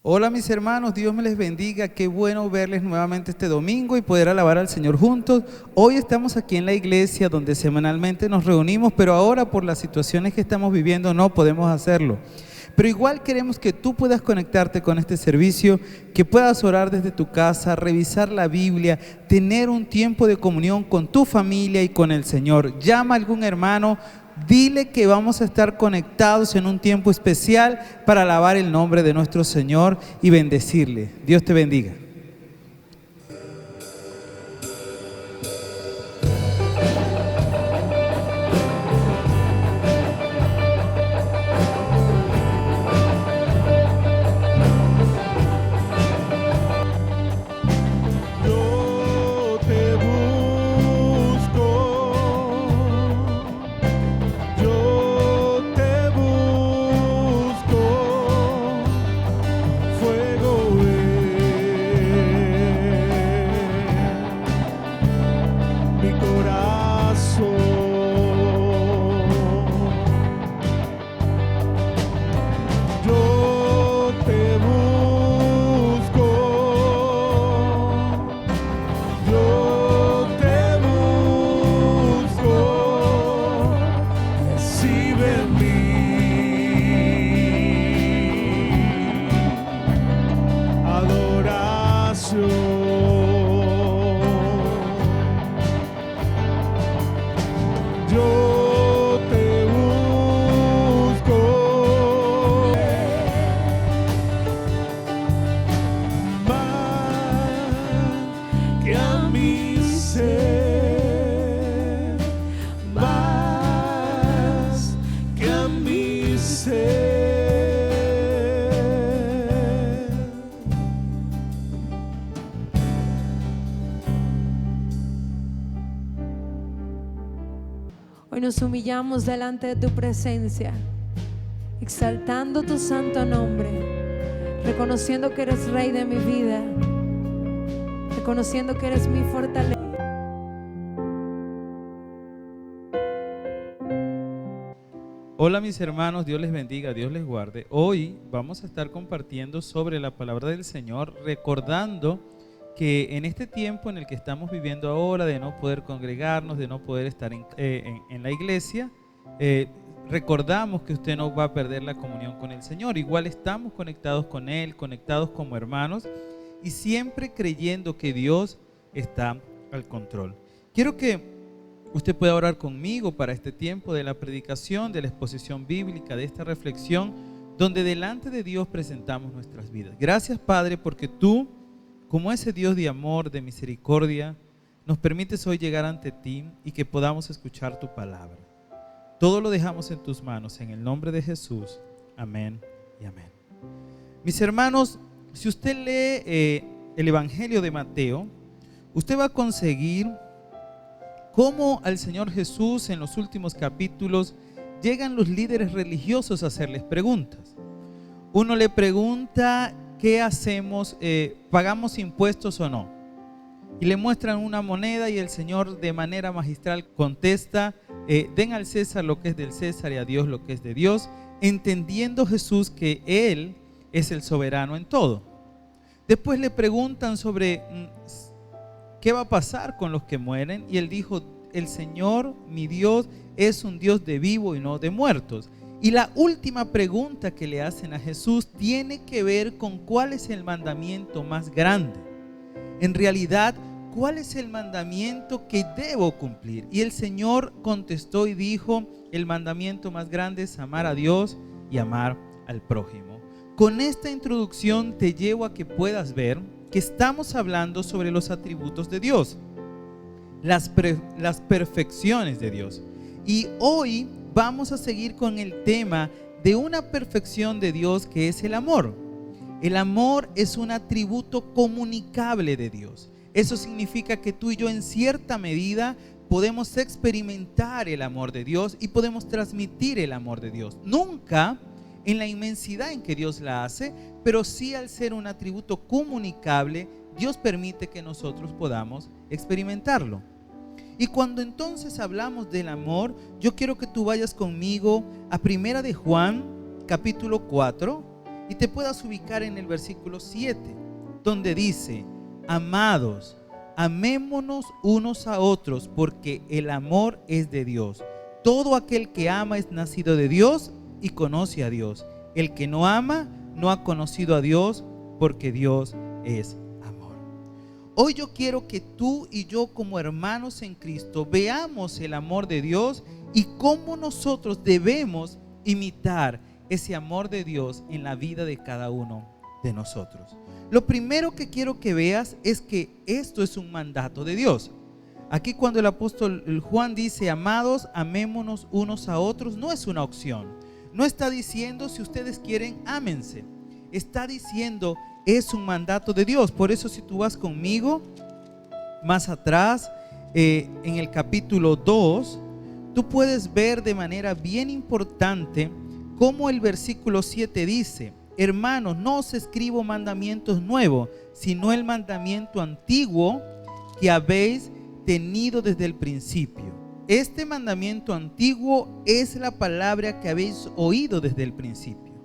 Hola mis hermanos, Dios me les bendiga, qué bueno verles nuevamente este domingo y poder alabar al Señor juntos. Hoy estamos aquí en la iglesia donde semanalmente nos reunimos, pero ahora por las situaciones que estamos viviendo no podemos hacerlo. Pero igual queremos que tú puedas conectarte con este servicio, que puedas orar desde tu casa, revisar la Biblia, tener un tiempo de comunión con tu familia y con el Señor. Llama a algún hermano, dile que vamos a estar conectados en un tiempo especial para alabar el nombre de nuestro Señor y bendecirle. Dios te bendiga. Hoy nos humillamos delante de tu presencia, exaltando tu santo nombre, reconociendo que eres Rey de mi vida, reconociendo que eres mi fortaleza. Hola mis hermanos, Dios les bendiga, Dios les guarde. Hoy vamos a estar compartiendo sobre la palabra del Señor, recordando que en este tiempo en el que estamos viviendo ahora, de no poder congregarnos, de no poder estar en la iglesia, recordamos que usted no va a perder la comunión con el Señor. Igual estamos conectados con Él, conectados como hermanos y siempre creyendo que Dios está al control. Quiero que usted pueda orar conmigo para este tiempo de la predicación, de la exposición bíblica, de esta reflexión, donde delante de Dios presentamos nuestras vidas. Gracias, Padre, porque tú, como ese Dios de amor, de misericordia, nos permites hoy llegar ante ti y que podamos escuchar tu palabra. Todo lo dejamos en tus manos, en el nombre de Jesús. Amén y amén. Mis hermanos, si usted lee el Evangelio de Mateo, usted va a conseguir cómo al Señor Jesús en los últimos capítulos llegan los líderes religiosos a hacerles preguntas. Uno le pregunta: ¿qué hacemos? ¿Pagamos impuestos o no? Y le muestran una moneda y el Señor de manera magistral contesta: den al César lo que es del César y a Dios lo que es de Dios, entendiendo Jesús que Él es el soberano en todo. Después le preguntan sobre qué va a pasar con los que mueren y Él dijo: el Señor, mi Dios, es un Dios de vivos y no de muertos. Y la última pregunta que le hacen a Jesús tiene que ver con cuál es el mandamiento más grande. En realidad, ¿cuál es el mandamiento que debo cumplir? Y el Señor contestó y dijo: el mandamiento más grande es amar a Dios y amar al prójimo. Con esta introducción te llevo a que puedas ver que estamos hablando sobre los atributos de Dios, las perfecciones de Dios. Y hoy vamos a seguir con el tema de una perfección de Dios, que es el amor. El amor es un atributo comunicable de Dios. Eso significa que tú y yo en cierta medida podemos experimentar el amor de Dios y podemos transmitir el amor de Dios. Nunca en la inmensidad en que Dios la hace, pero sí al ser un atributo comunicable, Dios permite que nosotros podamos experimentarlo. Y cuando entonces hablamos del amor, yo quiero que tú vayas conmigo a Primera de Juan, capítulo 4, y te puedas ubicar en el versículo 7, donde dice: amados, amémonos unos a otros, porque el amor es de Dios. Todo aquel que ama es nacido de Dios y conoce a Dios. El que no ama no ha conocido a Dios, porque Dios es amor. Hoy yo quiero que tú y yo, como hermanos en Cristo, veamos el amor de Dios y cómo nosotros debemos imitar ese amor de Dios en la vida de cada uno de nosotros. Lo primero que quiero que veas es que esto es un mandato de Dios. Aquí cuando el apóstol Juan dice: amados, amémonos unos a otros, no es una opción. No está diciendo: si ustedes quieren, ámense. Está diciendo: es un mandato de Dios. Por eso, si tú vas conmigo más atrás, en el capítulo 2, tú puedes ver de manera bien importante cómo el versículo 7 dice: hermanos, no os escribo mandamientos nuevos, sino el mandamiento antiguo que habéis tenido desde el principio. Este mandamiento antiguo es la palabra que habéis oído desde el principio.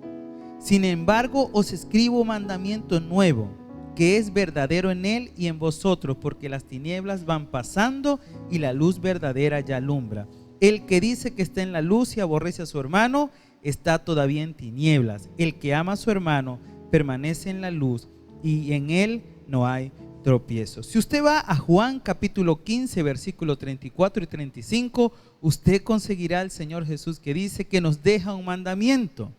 Sin embargo, os escribo mandamiento nuevo, que es verdadero en él y en vosotros, porque las tinieblas van pasando y la luz verdadera ya alumbra. El que dice que está en la luz y aborrece a su hermano, está todavía en tinieblas. El que ama a su hermano permanece en la luz y en él no hay tropiezo. Si usted va a Juan capítulo 15, versículo 34 y 35, usted conseguirá al Señor Jesús, que dice que nos deja un mandamiento.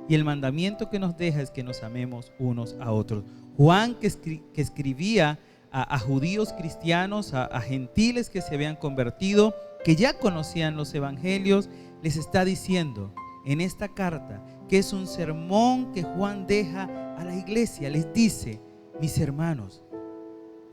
Y el mandamiento que nos deja es que nos amemos unos a otros. Juan, que escribía a judíos cristianos, a gentiles que se habían convertido, que ya conocían los evangelios, les está diciendo en esta carta, que es un sermón que Juan deja a la iglesia. Les dice: mis hermanos,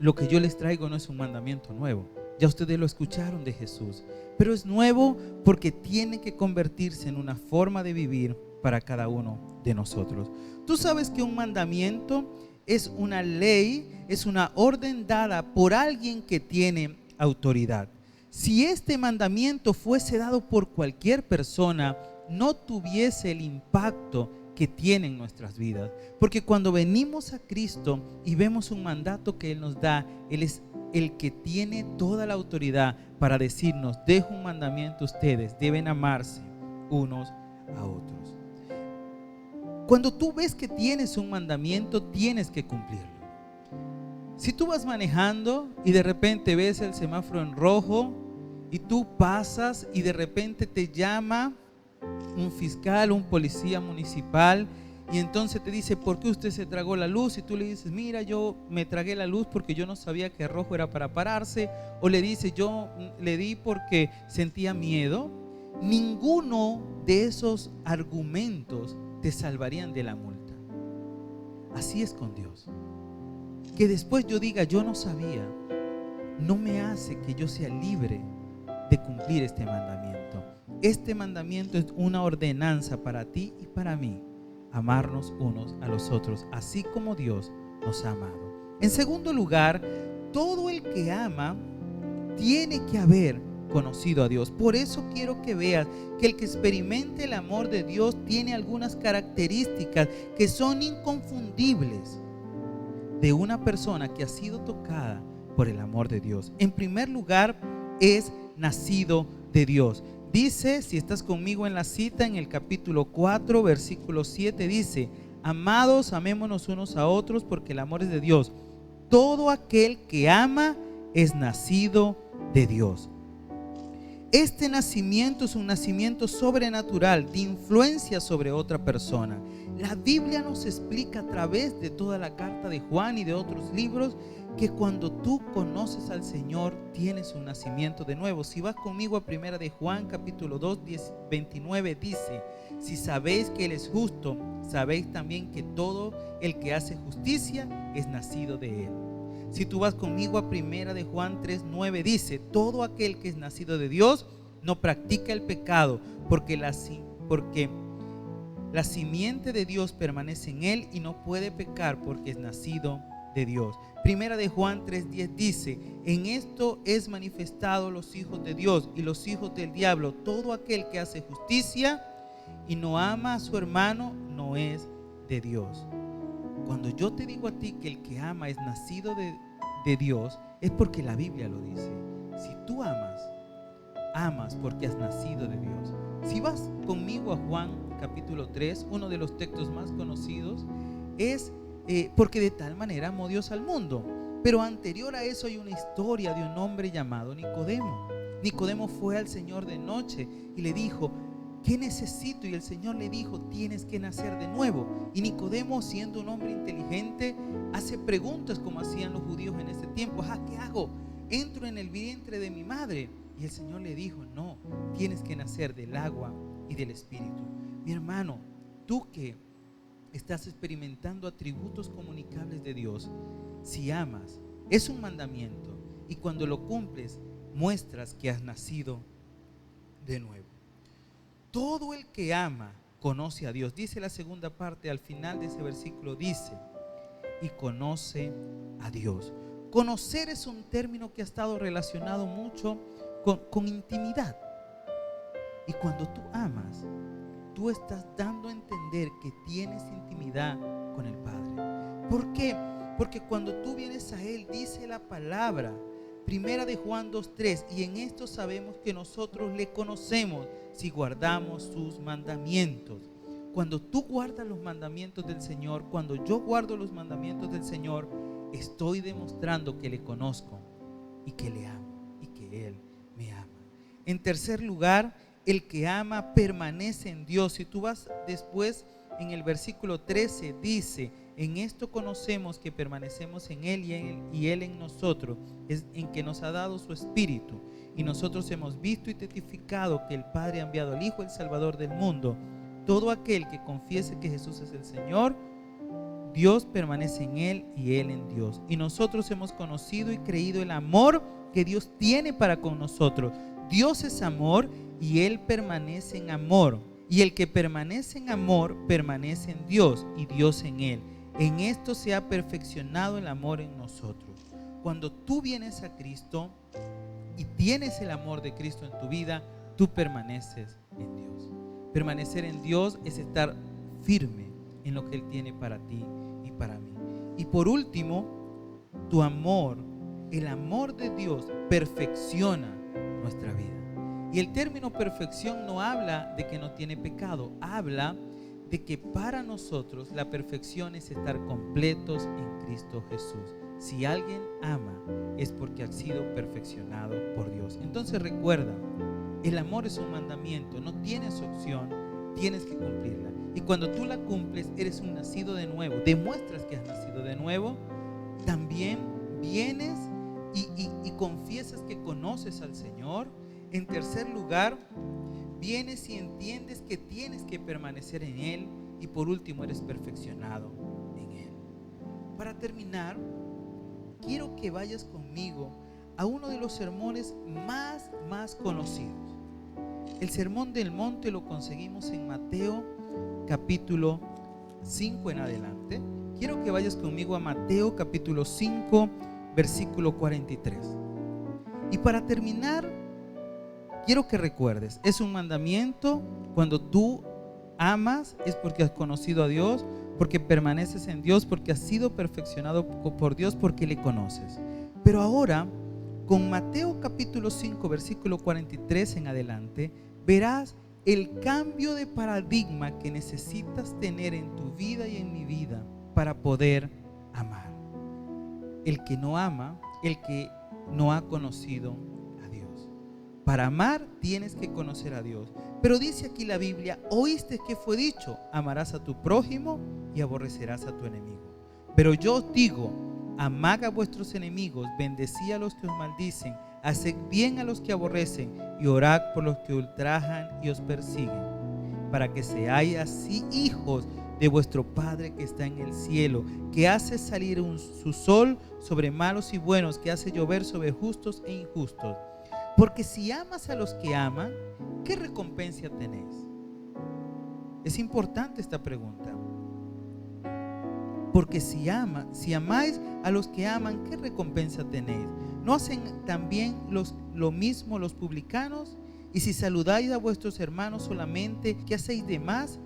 lo que yo les traigo no es un mandamiento nuevo. Ya ustedes lo escucharon de Jesús, pero es nuevo porque tiene que convertirse en una forma de vivir para cada uno de nosotros. Tú sabes que un mandamiento es una ley, es una orden dada por alguien que tiene autoridad. Si este mandamiento fuese dado por cualquier persona, no tuviese el impacto que tiene en nuestras vidas. Porque cuando venimos a Cristo y vemos un mandato que Él nos da, Él es el que tiene toda la autoridad para decirnos: dejo un mandamiento, ustedes deben amarse unos a otros. Cuando tú ves que tienes un mandamiento, tienes que cumplirlo. Si tú vas manejando y de repente ves el semáforo en rojo y tú pasas y de repente te llama un fiscal, un policía municipal, y entonces te dice: ¿por qué usted se tragó la luz? Y tú le dices: mira, yo me tragué la luz porque yo no sabía que rojo era para pararse. O le dice: yo le di porque sentía miedo. Ninguno de esos argumentos te salvarían de la multa. Así es con Dios. Que después yo diga: yo no sabía, no me hace que yo sea libre de cumplir este mandamiento. Este mandamiento es una ordenanza para ti y para mí: amarnos unos a los otros, así como Dios nos ha amado. En segundo lugar, todo el que ama tiene que haber conocido a Dios. Por eso quiero que veas que el que experimente el amor de Dios tiene algunas características que son inconfundibles de una persona que ha sido tocada por el amor de Dios. En primer lugar, es nacido de Dios. Dice, si estás conmigo en la cita, en el capítulo 4, versículo 7, dice: amados, amémonos unos a otros, porque el amor es de Dios. Todo aquel que ama es nacido de Dios. Este nacimiento es un nacimiento sobrenatural, de influencia sobre otra persona. La Biblia nos explica a través de toda la carta de Juan y de otros libros que cuando tú conoces al Señor tienes un nacimiento de nuevo. Si vas conmigo a primera de Juan capítulo 2, 29, dice: si sabéis que Él es justo, sabéis también que todo el que hace justicia es nacido de Él. Si tú vas conmigo a primera de Juan 3, 9, dice: todo aquel que es nacido de Dios no practica el pecado, porque la simiente de Dios permanece en él y no puede pecar porque es nacido de Dios. Primera de Juan 3:10 dice: en esto es manifestado los hijos de Dios y los hijos del diablo. Todo aquel que hace justicia y no ama a su hermano no es de Dios. Cuando yo te digo a ti que el que ama es nacido de Dios, es porque la Biblia lo dice. Si tú amas porque has nacido de Dios. Si vas conmigo a Juan capítulo 3, uno de los textos más conocidos es porque de tal manera amó Dios al mundo. Pero anterior a eso hay una historia de un hombre llamado Nicodemo. Nicodemo fue al Señor de noche y le dijo: ¿qué necesito? Y el Señor le dijo: tienes que nacer de nuevo. Y Nicodemo, siendo un hombre inteligente, hace preguntas como hacían los judíos en ese tiempo: ¿qué hago? ¿Entro en el vientre de mi madre? Y el Señor le dijo: no, tienes que nacer del agua y del Espíritu. Mi hermano, tú que estás experimentando atributos comunicables de Dios, si amas, es un mandamiento, y cuando lo cumples, muestras que has nacido de nuevo. Todo el que ama conoce a Dios. Dice la segunda parte al final de ese versículo, dice: y conoce a Dios. Conocer es un término que ha estado relacionado mucho con intimidad. Y cuando tú amas, tú estás dando a entender que tienes intimidad con el Padre. ¿Por qué? Porque cuando tú vienes a Él, dice la palabra, Primera de Juan 2:3, y en esto sabemos que nosotros le conocemos si guardamos sus mandamientos. Cuando tú guardas los mandamientos del Señor, cuando yo guardo los mandamientos del Señor, estoy demostrando que le conozco y que le amo y que Él me ama. En tercer lugar, el que ama permanece en Dios. Si tú vas después en el versículo 13, dice: en esto conocemos que permanecemos en Él y Él en nosotros, es en que nos ha dado su Espíritu. Y nosotros hemos visto y testificado que el Padre ha enviado al Hijo, el Salvador del mundo. Todo aquel que confiese que Jesús es el Señor, Dios permanece en Él y Él en Dios. Y nosotros hemos conocido y creído el amor que Dios tiene para con nosotros. Dios es amor y Él permanece en amor. Y el que permanece en amor permanece en Dios y Dios en Él. En esto se ha perfeccionado el amor en nosotros. Cuando tú vienes a Cristo y tienes el amor de Cristo en tu vida, tú permaneces en Dios. Permanecer en Dios es estar firme en lo que Él tiene para ti y para mí. Y por último, tu amor, el amor de Dios perfecciona nuestra vida. Y el término perfección no habla de que no tiene pecado, habla de que para nosotros la perfección es estar completos en Cristo Jesús. Si alguien ama, es porque ha sido perfeccionado por Dios. Entonces recuerda, el amor es un mandamiento, no tienes opción, tienes que cumplirla. Y cuando tú la cumples, eres un nacido de nuevo, demuestras que has nacido de nuevo. También vienes y confiesas que conoces al Señor. En tercer lugar, vienes y entiendes que tienes que permanecer en Él. Y por último, eres perfeccionado en Él. Para terminar, quiero que vayas conmigo a uno de los sermones más conocidos. El Sermón del Monte lo conseguimos en Mateo capítulo 5 en adelante. Quiero que vayas conmigo a Mateo capítulo 5, versículo 43. Y para terminar, quiero que recuerdes, es un mandamiento. Cuando tú amas es porque has conocido a Dios, porque permaneces en Dios, porque has sido perfeccionado por Dios, porque le conoces. Pero ahora, con Mateo capítulo 5, versículo 43 en adelante, verás el cambio de paradigma que necesitas tener en tu vida y en mi vida para poder amar. El que no ama, el que no ha conocido a Dios. Para amar tienes que conocer a Dios. Pero dice aquí la Biblia: oíste que fue dicho, amarás a tu prójimo y aborrecerás a tu enemigo. Pero yo os digo, amad a vuestros enemigos, bendecid a los que os maldicen, haced bien a los que aborrecen y orad por los que ultrajan y os persiguen, para que seáis así hijos de vuestro Padre que está en el cielo, que hace salir su sol sobre malos y buenos, que hace llover sobre justos e injustos. Porque si amas a los que aman, ¿qué recompensa tenéis? Es importante esta pregunta. Porque si amáis a los que aman, ¿qué recompensa tenéis? ¿No hacen también lo mismo los publicanos? Y si saludáis a vuestros hermanos solamente, ¿qué hacéis de más?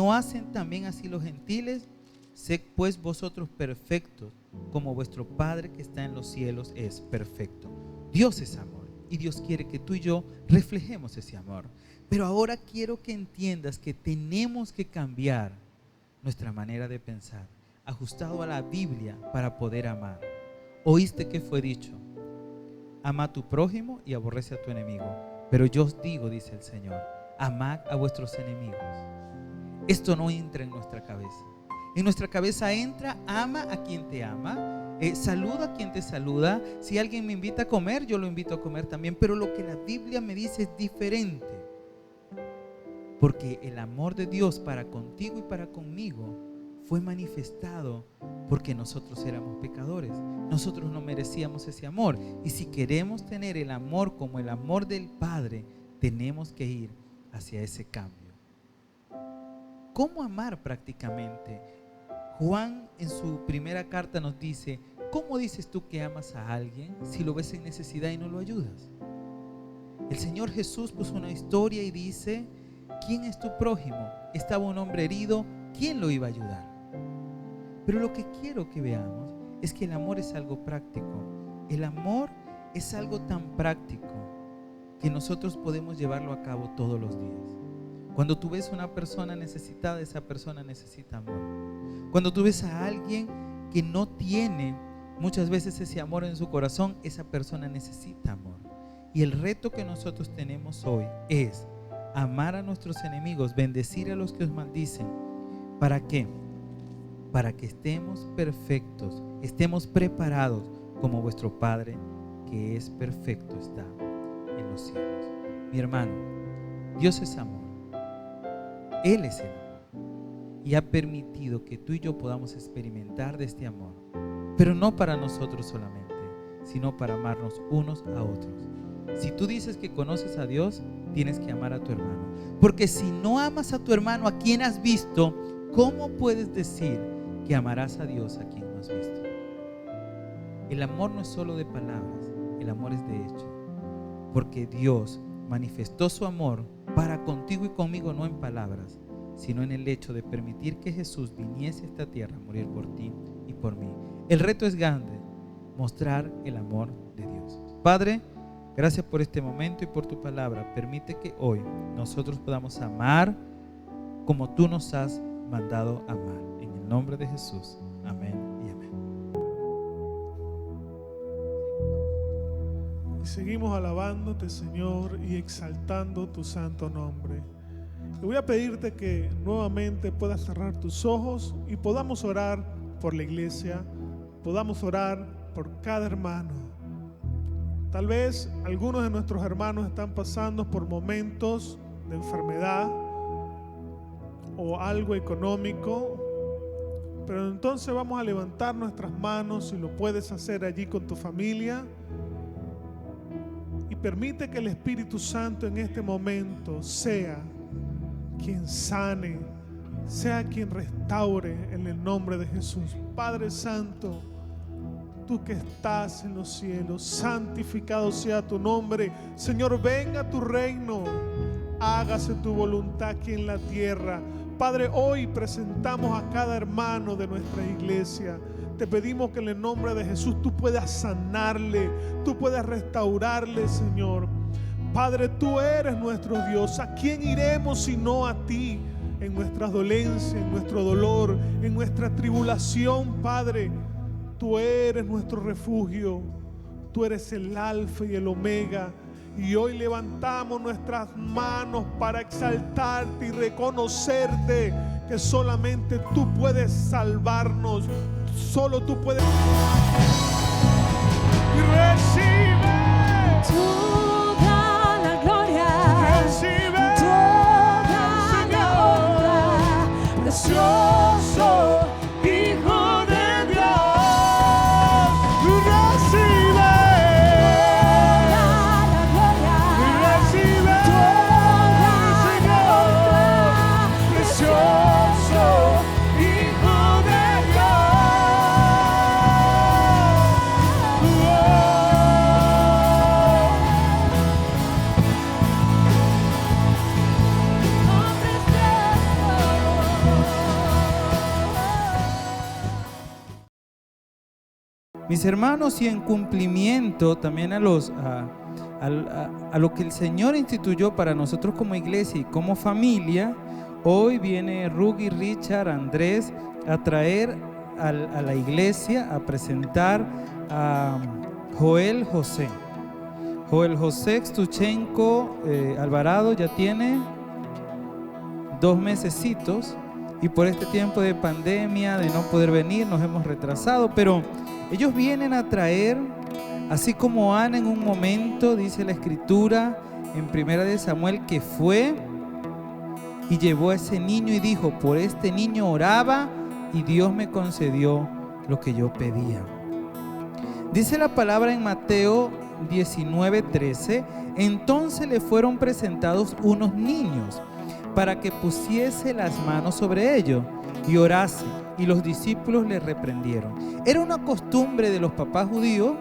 ¿no hacen también así los gentiles? Sed pues vosotros perfectos, como vuestro Padre que está en los cielos es perfecto. Dios es amor y Dios quiere que tú y yo reflejemos ese amor. Pero ahora quiero que entiendas que tenemos que cambiar nuestra manera de pensar, ajustado a la Biblia para poder amar. ¿Oíste que fue dicho? Ama a tu prójimo y aborrece a tu enemigo. Pero yo os digo, dice el Señor, amad a vuestros enemigos. Esto no entra en nuestra cabeza. En nuestra cabeza entra, ama a quien te ama, saluda a quien te saluda. Si alguien me invita a comer, yo lo invito a comer también. Pero lo que la Biblia me dice es diferente. Porque el amor de Dios para contigo y para conmigo fue manifestado porque nosotros éramos pecadores. Nosotros no merecíamos ese amor. Y si queremos tener el amor como el amor del Padre, tenemos que ir hacia ese cambio. ¿Cómo amar prácticamente? Juan en su primera carta nos dice: ¿cómo dices tú que amas a alguien si lo ves en necesidad y no lo ayudas? El Señor Jesús puso una historia y dice: ¿quién es tu prójimo? Estaba un hombre herido, ¿quién lo iba a ayudar? Pero lo que quiero que veamos es que el amor es algo práctico. El amor es algo tan práctico que nosotros podemos llevarlo a cabo todos los días. Cuando tú ves a una persona necesitada, esa persona necesita amor. Cuando tú ves a alguien que no tiene muchas veces ese amor en su corazón, esa persona necesita amor. Y el reto que nosotros tenemos hoy es amar a nuestros enemigos, bendecir a los que os maldicen. ¿Para qué? Para que estemos perfectos, estemos preparados como vuestro Padre que es perfecto está en los cielos. Mi hermano, Dios es amor. Él es el amor y ha permitido que tú y yo podamos experimentar de este amor, pero no para nosotros solamente, sino para amarnos unos a otros. Si tú dices que conoces a Dios, tienes que amar a tu hermano, porque si no amas a tu hermano a quien has visto, ¿cómo puedes decir que amarás a Dios a quien no has visto? El amor no es solo de palabras, el amor es de hecho, porque Dios manifestó su amor para contigo y conmigo, no en palabras, sino en el hecho de permitir que Jesús viniese a esta tierra a morir por ti y por mí. El reto es grande, mostrar el amor de Dios. Padre, gracias por este momento y por tu palabra. Permite que hoy nosotros podamos amar como tú nos has mandado amar. En el nombre de Jesús. Amén y amén. Y seguimos alabándote, Señor, y exaltando tu santo nombre. Y voy a pedirte que nuevamente puedas cerrar tus ojos y podamos orar por la iglesia, podamos orar por cada hermano. Tal vez algunos de nuestros hermanos están pasando por momentos de enfermedad o algo económico, pero entonces vamos a levantar nuestras manos, si lo puedes hacer allí con tu familia, y permite que el Espíritu Santo en este momento sea quien sane, sea quien restaure en el nombre de Jesús. Padre Santo, tú que estás en los cielos, santificado sea tu nombre. Señor, venga tu reino, hágase tu voluntad aquí en la tierra. Padre, hoy presentamos a cada hermano de nuestra iglesia. Te pedimos que en el nombre de Jesús tú puedas sanarle, tú puedas restaurarle, Señor. Padre, tú eres nuestro Dios. ¿A quién iremos sino a ti? En nuestras dolencias, en nuestro dolor, en nuestra tribulación, Padre, tú eres nuestro refugio. Tú eres el alfa y el omega. Y hoy levantamos nuestras manos para exaltarte y reconocerte que solamente tú puedes salvarnos. Solo tú puedes. Y recibe toda la gloria, recibe toda la honra, precioso Hijo de Dios. recibe Toda la gloria, recibe toda la honra, precioso Hijo de Dios. Mis hermanos, y en cumplimiento también a lo que el Señor instituyó para nosotros como iglesia y como familia, hoy viene Rugi, Richard, Andrés a traer a la iglesia, a presentar a Joel José. Joel José Xtuchenko Alvarado ya tiene 2 mesecitos, y por este tiempo de pandemia, de no poder venir, nos hemos retrasado, pero ellos vienen a traer, así como Ana en un momento, dice la Escritura en 1 de Samuel, que fue y llevó a ese niño y dijo: por este niño oraba y Dios me concedió lo que yo pedía. Dice la palabra en Mateo 19:13: entonces le fueron presentados unos niños para que pusiese las manos sobre ellos y orase, y los discípulos le reprendieron. Era una costumbre de los papás judíos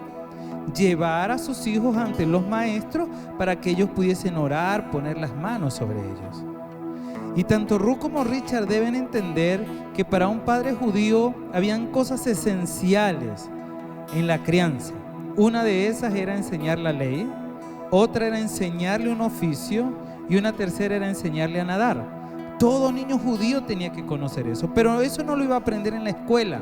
llevar a sus hijos ante los maestros para que ellos pudiesen orar, poner las manos sobre ellos. Y tanto Ru como Richard deben entender que para un padre judío habían cosas esenciales en la crianza. Una de esas era enseñar la ley, otra era enseñarle un oficio, y una tercera era enseñarle a nadar. Todo niño judío tenía que conocer eso, pero eso no lo iba a aprender en la escuela,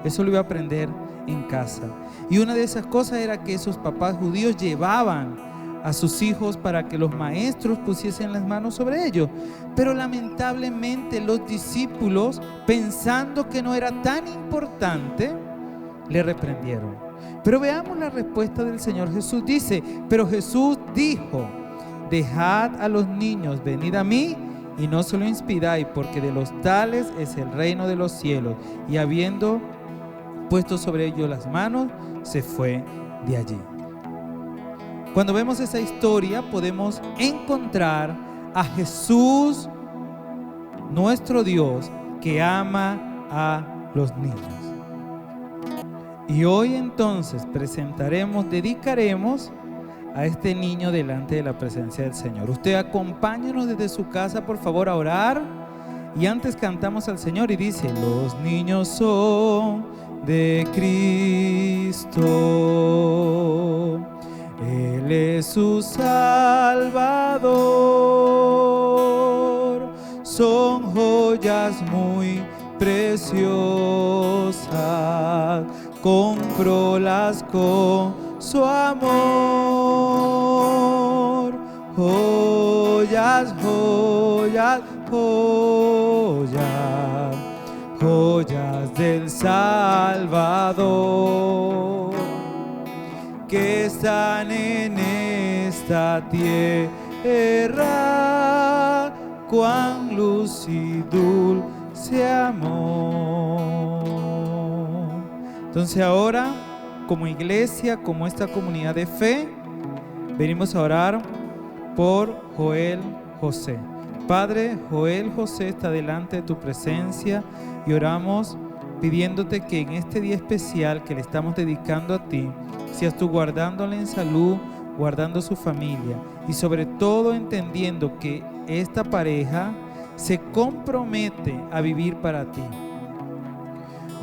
eso lo iba a aprender en casa. Y una de esas cosas era que esos papás judíos llevaban a sus hijos para que los maestros pusiesen las manos sobre ellos. Pero lamentablemente los discípulos, pensando que no era tan importante, le reprendieron. Pero veamos la respuesta del Señor Jesús. Dice: pero Jesús dijo: dejad a los niños, venid a mí, y no se lo impidáis, porque de los tales es el reino de los cielos. Y habiendo puesto sobre ellos las manos, se fue de allí. Cuando vemos esa historia, podemos encontrar a Jesús, nuestro Dios, que ama a los niños. Y hoy entonces dedicaremos a este niño delante de la presencia del Señor. Usted acompáñenos desde su casa, por favor, a orar. Y antes cantamos al Señor y dice: los niños son de Cristo, Él es su Salvador, son joyas muy preciosas, comprólas con su amor. Joyas, joyas, joyas, joyas del Salvador, que están en esta tierra. Cuán luz y dulce amor. Entonces ahora, como iglesia, como esta comunidad de fe, venimos a orar por Joel José. Padre, Joel José está delante de tu presencia y oramos pidiéndote que en este día especial que le estamos dedicando a ti, seas tú guardándole en salud, guardando su familia y sobre todo entendiendo que esta pareja se compromete a vivir para ti.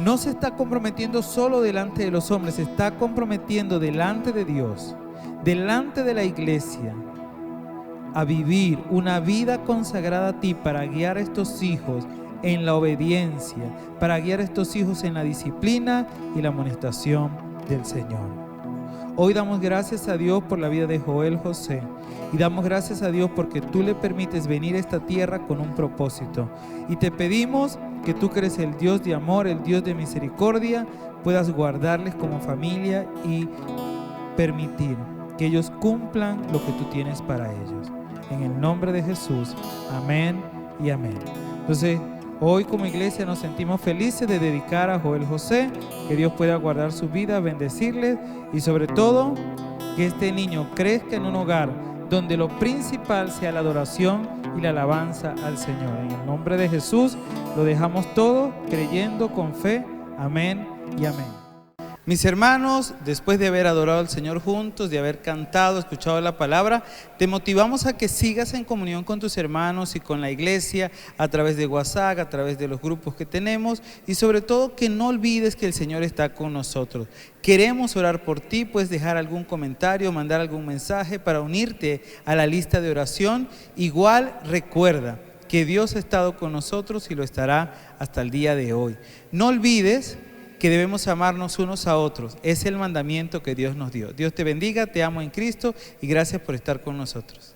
No se está comprometiendo solo delante de los hombres, se está comprometiendo delante de Dios, delante de la iglesia, a vivir una vida consagrada a ti para guiar a estos hijos en la obediencia, para guiar a estos hijos en la disciplina y la amonestación del Señor. Hoy damos gracias a Dios por la vida de Joel José y damos gracias a Dios porque tú le permites venir a esta tierra con un propósito. Y te pedimos que tú, que eres el Dios de amor, el Dios de misericordia, puedas guardarles como familia y permitir que ellos cumplan lo que tú tienes para ellos. En el nombre de Jesús, amén y amén. Entonces, hoy como iglesia nos sentimos felices de dedicar a Joel José, que Dios pueda guardar su vida, bendecirles y sobre todo que este niño crezca en un hogar donde lo principal sea la adoración y la alabanza al Señor. En el nombre de Jesús lo dejamos todo creyendo con fe. Amén y amén. Mis hermanos, después de haber adorado al Señor juntos, de haber cantado, escuchado la palabra, te motivamos a que sigas en comunión con tus hermanos y con la iglesia a través de WhatsApp, a través de los grupos que tenemos, y sobre todo que no olvides que el Señor está con nosotros. Queremos orar por ti, puedes dejar algún comentario, mandar algún mensaje para unirte a la lista de oración. Igual recuerda que Dios ha estado con nosotros y lo estará hasta el día de hoy. No olvides que debemos amarnos unos a otros. Es el mandamiento que Dios nos dio. Dios te bendiga, te amo en Cristo y gracias por estar con nosotros.